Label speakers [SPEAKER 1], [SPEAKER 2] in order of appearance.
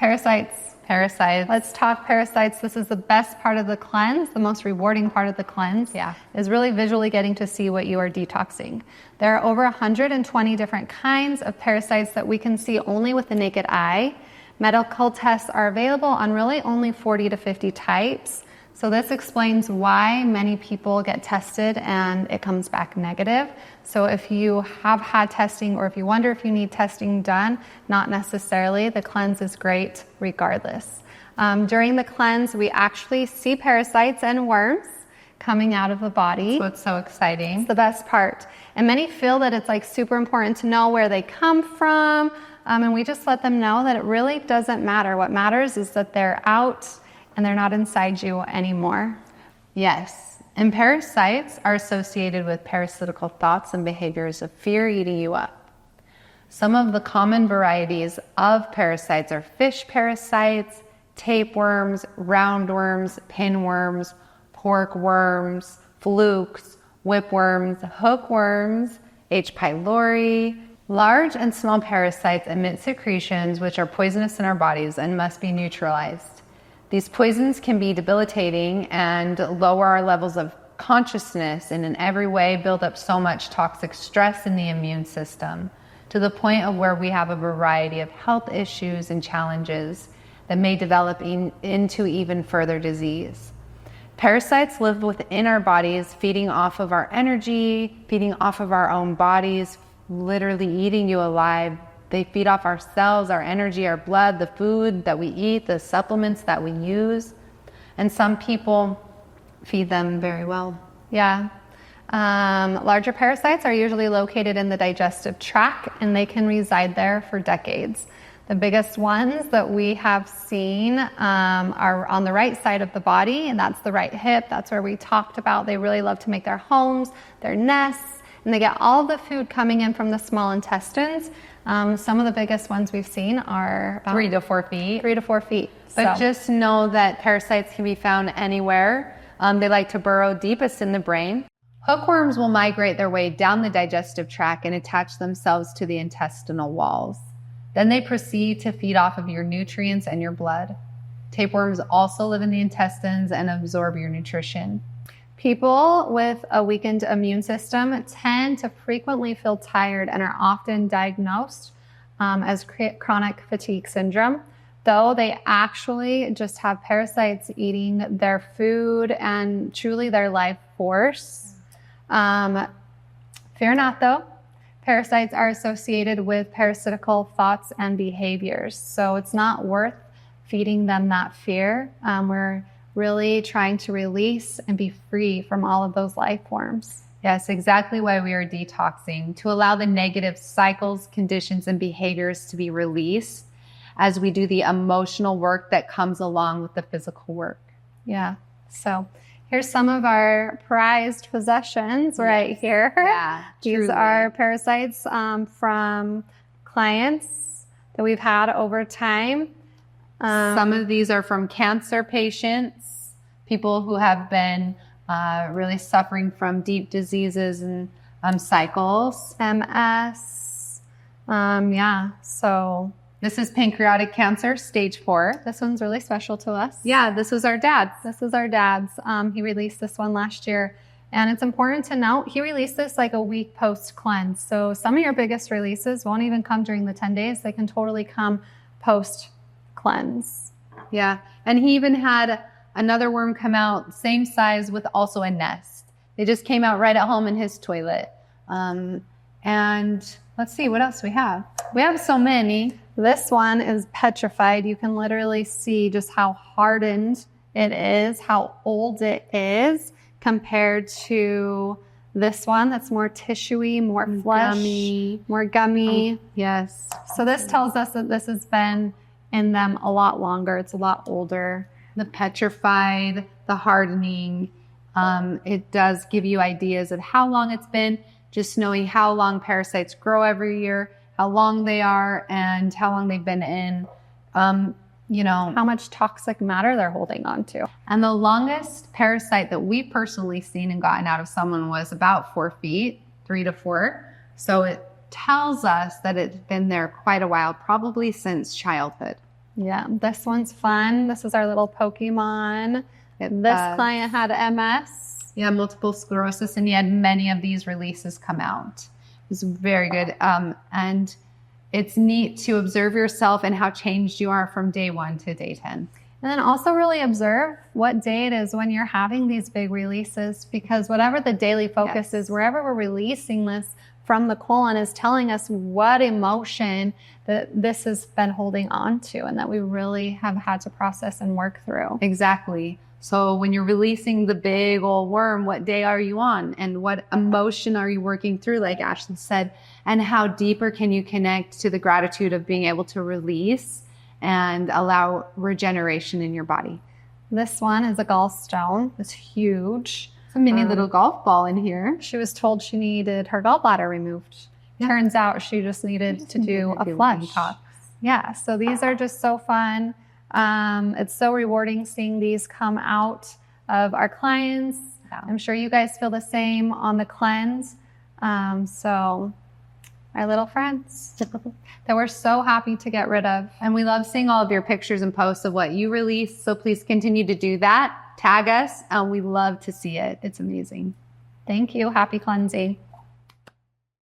[SPEAKER 1] Parasites.
[SPEAKER 2] Parasites.
[SPEAKER 1] Let's talk parasites. This is the best part of the cleanse, the most rewarding part of the cleanse.
[SPEAKER 2] Yeah.
[SPEAKER 1] Is really visually getting to see what you are detoxing. There are over 120 different kinds of parasites that we can see only with the naked eye. Medical tests are available on really only 40 to 50 types. So this explains why many people get tested and it comes back negative. So if you have had testing or if you wonder if you need testing done, not necessarily. The cleanse is great regardless. During the cleanse, we actually see parasites and worms coming out of the body.
[SPEAKER 2] That's what's so exciting.
[SPEAKER 1] It's the best part. And many feel that it's like super important to know where they come from. And we just let them know that it really doesn't matter. What matters is that they're out and they're not inside you anymore.
[SPEAKER 2] Yes. And parasites are associated with parasitical thoughts and behaviors of fear eating you up. Some of the common varieties of parasites are fish parasites, tapeworms, roundworms, pinworms, pork worms, flukes, whipworms, hookworms, H. pylori. Large and small parasites emit secretions which are poisonous in our bodies and must be neutralized. These poisons can be debilitating and lower our levels of consciousness and in every way build up so much toxic stress in the immune system to the point of where we have a variety of health issues and challenges that may develop into even further disease. Parasites live within our bodies, feeding off of our energy, feeding off of our own bodies, literally eating you alive. They feed off our cells, our energy, our blood, the food that we eat, the supplements that we use. And some people feed them very well.
[SPEAKER 1] Yeah. Larger parasites are usually located in the digestive tract and they can reside there for decades. The biggest ones that we have seen are on the right side of the body, and that's the right hip. That's where we talked about. They really love to make their homes, their nests, and they get all the food coming in from the small intestines. Some of the biggest ones we've seen are about
[SPEAKER 2] 3 to 4 feet.
[SPEAKER 1] 3 to 4 feet.
[SPEAKER 2] But just know that parasites can be found anywhere. They like to burrow deepest in the brain. Hookworms will migrate their way down the digestive tract and attach themselves to the intestinal walls. Then they proceed to feed off of your nutrients and your blood. Tapeworms also live in the intestines and absorb your nutrition.
[SPEAKER 1] People with a weakened immune system tend to frequently feel tired and are often diagnosed as chronic fatigue syndrome, though they actually just have parasites eating their food and truly their life force. Fear not, though. Parasites are associated with parasitical thoughts and behaviors, so it's not worth feeding them that fear. We're really trying to release and be free from all of those life forms.
[SPEAKER 2] Yes, exactly why we are detoxing, to allow the negative cycles, conditions, and behaviors to be released as we do the emotional work that comes along with the physical work.
[SPEAKER 1] Yeah, so here's some of our prized possessions right here.
[SPEAKER 2] Yeah,
[SPEAKER 1] These
[SPEAKER 2] truly.
[SPEAKER 1] are parasites from clients that we've had over time.
[SPEAKER 2] Some of these are from cancer patients, people who have been really suffering from deep diseases and cycles.
[SPEAKER 1] MS. So
[SPEAKER 2] this is pancreatic cancer, stage 4.
[SPEAKER 1] This one's really special to us.
[SPEAKER 2] Yeah, this was our dad's.
[SPEAKER 1] This is our dad's. He released this one last year. And it's important to note, he released this like a week post-cleanse. So some of your biggest releases won't even come during the 10 days. They can totally come post-cleanse.
[SPEAKER 2] Yeah, and he even had another worm come out, same size with also a nest. They just came out right at home in his toilet. And let's see, what else we have? We have so many.
[SPEAKER 1] This one is petrified. You can literally see just how hardened it is, how old it is compared to this one that's more tissuey, more flesh, more gummy.
[SPEAKER 2] Yes.
[SPEAKER 1] So this tells us that this has been in them a lot longer. It's a lot older.
[SPEAKER 2] The petrified, the hardening, it does give you ideas of how long it's been, just knowing how long parasites grow every year, how long they are, and how long they've been in,
[SPEAKER 1] how much toxic matter they're holding on to.
[SPEAKER 2] And the longest parasite that we've personally seen and gotten out of someone was about 4 feet, 3 to 4. So it tells us that it's been there quite a while, probably since childhood.
[SPEAKER 1] Yeah, this one's fun. This is our little Pokemon. This client had MS.
[SPEAKER 2] Yeah, multiple sclerosis, and he had many of these releases come out. It was very good. And it's neat to observe yourself and how changed you are from day 1 to day 10.
[SPEAKER 1] And then also really observe what day it is when you're having these big releases, because whatever the daily focus is, wherever we're releasing this from the colon is telling us what emotion that this has been holding on to and that we really have had to process and work through.
[SPEAKER 2] Exactly. So when you're releasing the big old worm, what day are you on? And what emotion are you working through, like Ashley said? And how deeper can you connect to the gratitude of being able to release and allow regeneration in your body?
[SPEAKER 1] This one is a gallstone. It's huge.
[SPEAKER 2] It's a mini little golf ball in here.
[SPEAKER 1] She was told she needed her gallbladder removed. Turns out she just needed to do a flush. Yeah, so these are just so fun. It's so rewarding seeing these come out of our clients. Yeah. I'm sure you guys feel the same on the cleanse. So our little friends that we're so happy to get rid of.
[SPEAKER 2] And we love seeing all of your pictures and posts of what you release. So please continue to do that. Tag us, and we love to see it. It's amazing.
[SPEAKER 1] Thank you. Happy cleansing.